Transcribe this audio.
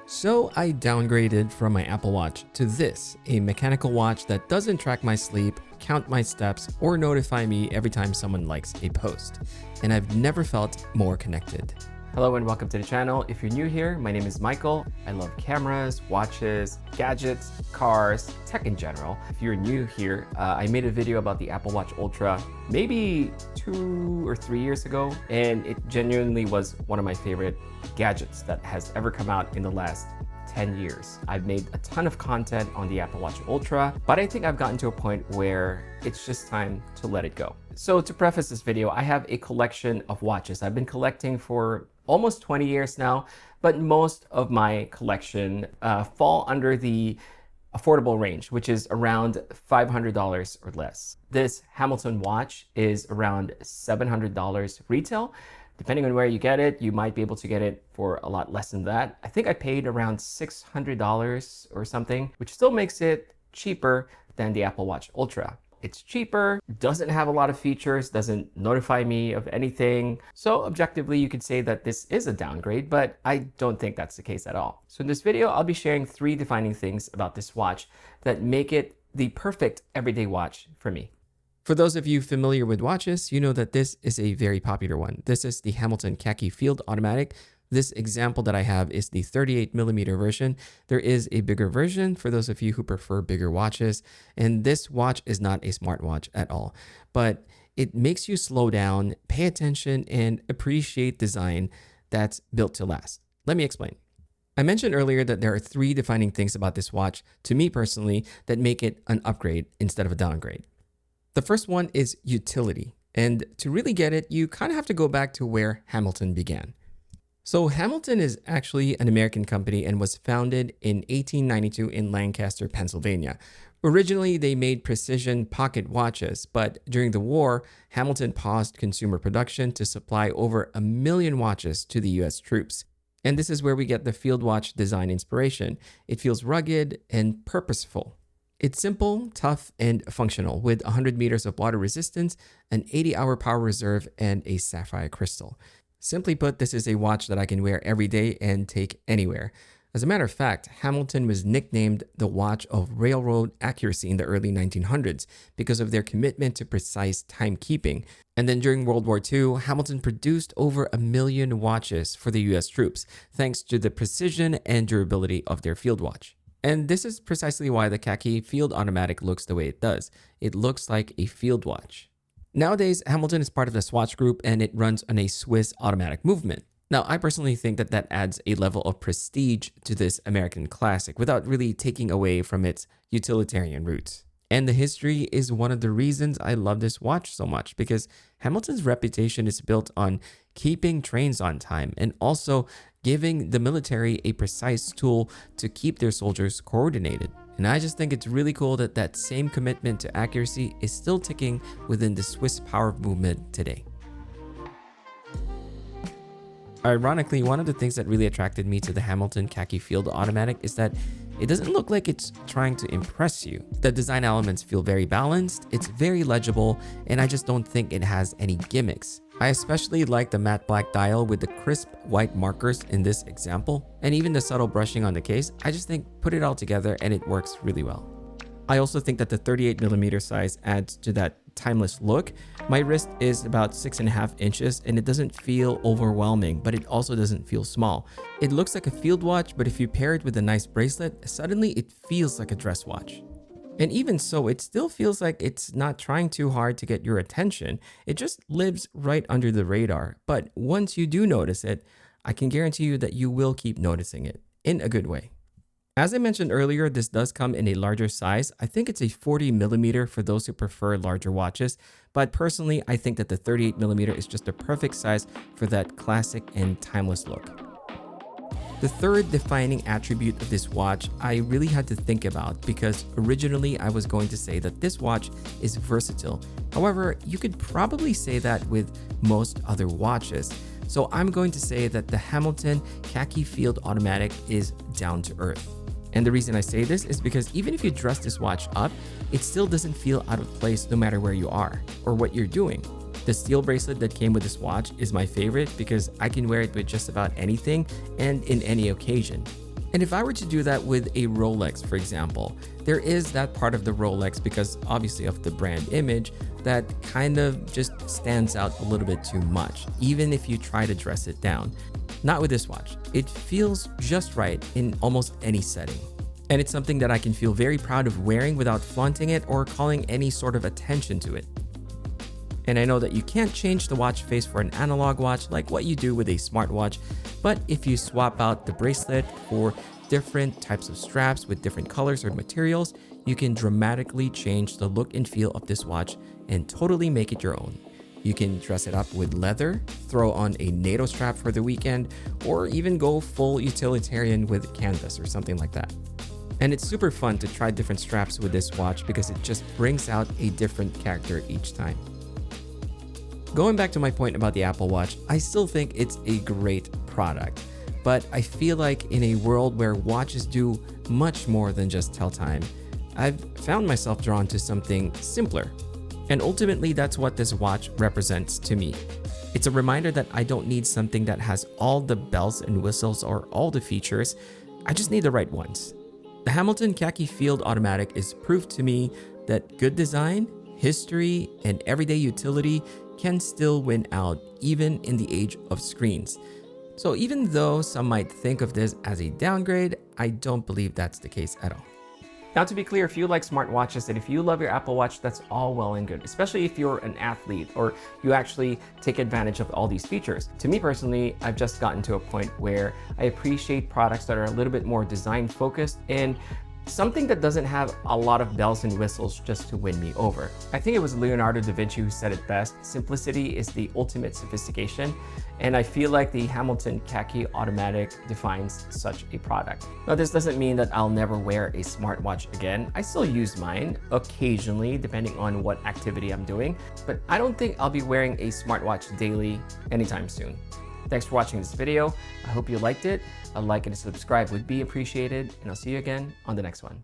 So I downgraded from my Apple Watch to this, a mechanical watch that doesn't track my sleep, count my steps, or notify me every time someone likes a post. And I've never felt more connected. Hello and welcome to the channel. If you're new here, my name is Michael. I love cameras, watches, gadgets, cars, tech in general. If you're new here, I made a video about the Apple Watch Ultra maybe 2 or 3 years ago, and it genuinely was one of my favorite gadgets that has ever come out in the last 10 years. I've made a ton of content on the Apple Watch Ultra, but I think I've gotten to a point where it's just time to let it go. So to preface this video, I have a collection of watches. I've been collecting for almost 20 years now, but most of my collection fall under the affordable range, which is around $500 or less. This Hamilton watch is around $700 retail. Depending on where you get it, you might be able to get it for a lot less than that. I think I paid around $600 or something, which still makes it cheaper than the Apple Watch Ultra. It's cheaper, doesn't have a lot of features, doesn't notify me of anything. So objectively, you could say that this is a downgrade, but I don't think that's the case at all. So in this video, I'll be sharing 3 defining things about this watch that make it the perfect everyday watch for me. For those of you familiar with watches, you know that this is a very popular one. This is the Hamilton Khaki Field Automatic. This example that I have is the 38mm version. There is a bigger version for those of you who prefer bigger watches. And this watch is not a smartwatch at all, but it makes you slow down, pay attention, and appreciate design that's built to last. Let me explain. I mentioned earlier that there are 3 defining things about this watch, to me personally, that make it an upgrade instead of a downgrade. The first one is utility. And to really get it, you kind of have to go back to where Hamilton began. So Hamilton is actually an American company and was founded in 1892 in Lancaster, Pennsylvania. Originally, they made precision pocket watches, but during the war, Hamilton paused consumer production to supply over 1 million watches to the US troops. And this is where we get the field watch design inspiration. It feels rugged and purposeful. It's simple, tough, and functional with 100 meters of water resistance, an 80-hour power reserve, and a sapphire crystal. Simply put, this is a watch that I can wear every day and take anywhere. As a matter of fact, Hamilton was nicknamed the watch of railroad accuracy in the early 1900s because of their commitment to precise timekeeping. And then during World War II, Hamilton produced over 1 million watches for the US troops, thanks to the precision and durability of their field watch. And this is precisely why the Khaki Field Automatic looks the way it does. It looks like a field watch. Nowadays, Hamilton is part of the Swatch Group and it runs on a Swiss automatic movement. Now, I personally think that that adds a level of prestige to this American classic without really taking away from its utilitarian roots. And the history is one of the reasons I love this watch so much, because Hamilton's reputation is built on keeping trains on time and also giving the military a precise tool to keep their soldiers coordinated. And I just think it's really cool that that same commitment to accuracy is still ticking within the Swiss power movement today. Ironically, one of the things that really attracted me to the Hamilton Khaki Field Automatic is that it doesn't look like it's trying to impress you. The design elements feel very balanced, it's very legible, and I just don't think it has any gimmicks. I especially like the matte black dial with the crisp white markers in this example, and even the subtle brushing on the case. I just think put it all together and it works really well. I also think that the 38mm size adds to that timeless look. My wrist is about 6.5 inches and it doesn't feel overwhelming, but it also doesn't feel small. It looks like a field watch, but if you pair it with a nice bracelet, suddenly it feels like a dress watch. And even so, it still feels like it's not trying too hard to get your attention. It just lives right under the radar. But once you do notice it, I can guarantee you that you will keep noticing it in a good way. As I mentioned earlier, this does come in a larger size. I think it's a 40mm for those who prefer larger watches, but personally, I think that the 38mm is just a perfect size for that classic and timeless look. The third defining attribute of this watch I really had to think about, because originally I was going to say that this watch is versatile. However, you could probably say that with most other watches. So I'm going to say that the Hamilton Khaki Field Automatic is down to earth. And the reason I say this is because even if you dress this watch up, it still doesn't feel out of place no matter where you are or what you're doing. The steel bracelet that came with this watch is my favorite because I can wear it with just about anything and in any occasion. And if I were to do that with a Rolex, for example, there is that part of the Rolex, because obviously of the brand image, that kind of just stands out a little bit too much, even if you try to dress it down. Not with this watch. It feels just right in almost any setting. And it's something that I can feel very proud of wearing without flaunting it or calling any sort of attention to it. And I know that you can't change the watch face for an analog watch like what you do with a smartwatch, but if you swap out the bracelet for different types of straps with different colors or materials, you can dramatically change the look and feel of this watch and totally make it your own. You can dress it up with leather, throw on a NATO strap for the weekend, or even go full utilitarian with canvas or something like that. And it's super fun to try different straps with this watch because it just brings out a different character each time. Going back to my point about the Apple Watch, I still think it's a great product, but I feel like in a world where watches do much more than just tell time, I've found myself drawn to something simpler. And ultimately, that's what this watch represents to me. It's a reminder that I don't need something that has all the bells and whistles or all the features. I just need the right ones. The Hamilton Khaki Field Automatic is proof to me that good design, history, and everyday utility can still win out even in the age of screens. So even though some might think of this as a downgrade, I don't believe that's the case at all. Now, to be clear, if you like smartwatches and if you love your Apple Watch, that's all well and good, especially if you're an athlete or you actually take advantage of all these features. To me personally, I've just gotten to a point where I appreciate products that are a little bit more design focused and something that doesn't have a lot of bells and whistles just to win me over. I think it was Leonardo da Vinci who said it best: simplicity is the ultimate sophistication. And I feel like the Hamilton Khaki Automatic defines such a product. Now, this doesn't mean that I'll never wear a smartwatch again. I still use mine occasionally, depending on what activity I'm doing, but I don't think I'll be wearing a smartwatch daily anytime soon. Thanks for watching this video. I hope you liked it. A like and a subscribe would be appreciated, and I'll see you again on the next one.